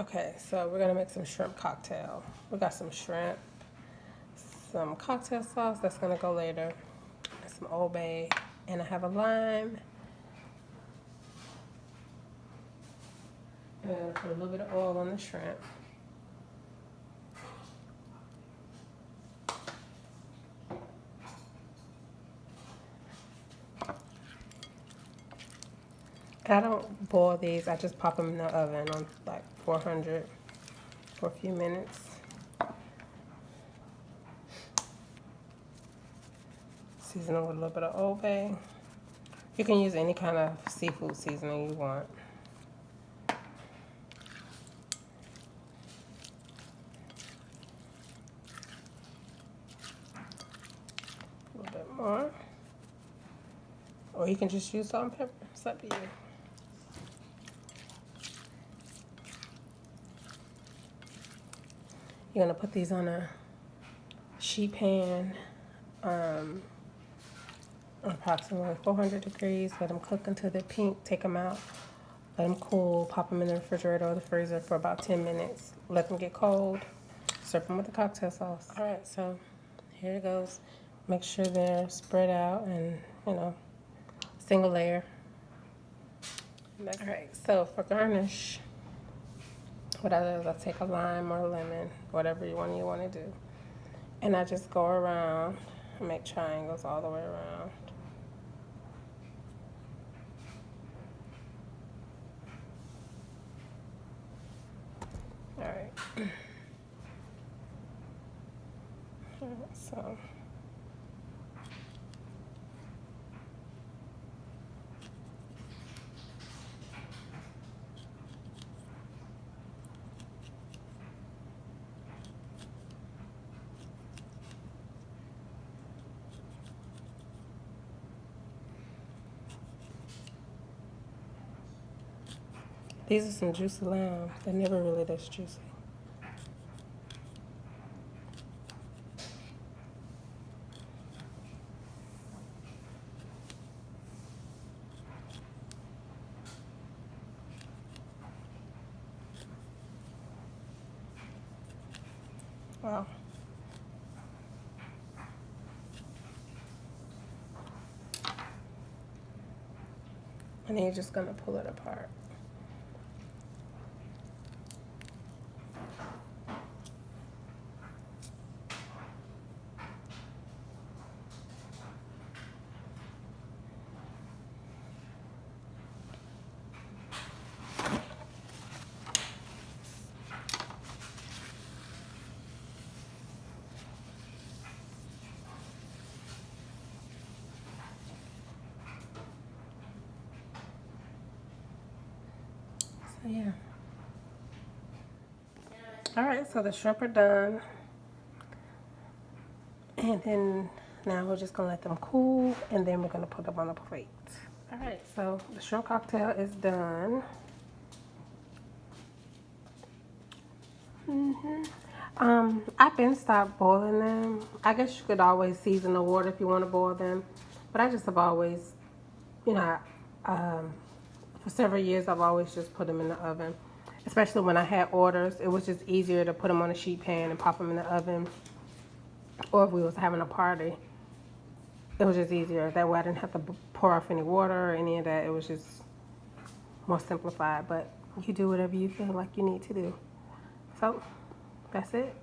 Okay, so we're gonna make some shrimp cocktail. We got some shrimp, some cocktail sauce that's gonna go later, and some Old Bay, and I have a lime. And I'm gonna put a little bit of oil on the shrimp. I don't boil these, I just pop them in the oven on like 400 for a few minutes. Season them with a little bit of Old Bay. You can use any kind of seafood seasoning you want. A little bit more. Or you can just use salt and pepper. It's up to you. You're gonna put these on a sheet pan, approximately 400 degrees. Let them cook until they're pink. Take them out. Let them cool. Pop them in the refrigerator or the freezer for about 10 minutes. Let them get cold. Serve them with the cocktail sauce. All right, so here it goes. Make sure they're spread out and, single layer. All right, so for garnish, what I do is I take a lime or a lemon, whatever you want to do, and I just go around and make triangles all the way around. All right. All right, so. These are some juicy lambs. They're never really this juicy. Wow. And then you're just gonna pull it apart. So yeah. All right, so the shrimp are done. And then now we're just gonna let them cool and then we're gonna put them on a plate. All right, so the shrimp cocktail is done. I've been stopped boiling them. I guess you could always season the water if you want to boil them, but I just have always, you know, for several years I've always just put them in the oven. Especially when I had orders, it was just easier to put them on a sheet pan and pop them in the oven. Or if we was having a party, it was just easier. That way I didn't have to pour off any water or any of that. It was just more simplified. But you do whatever you feel like you need to do. So that's it.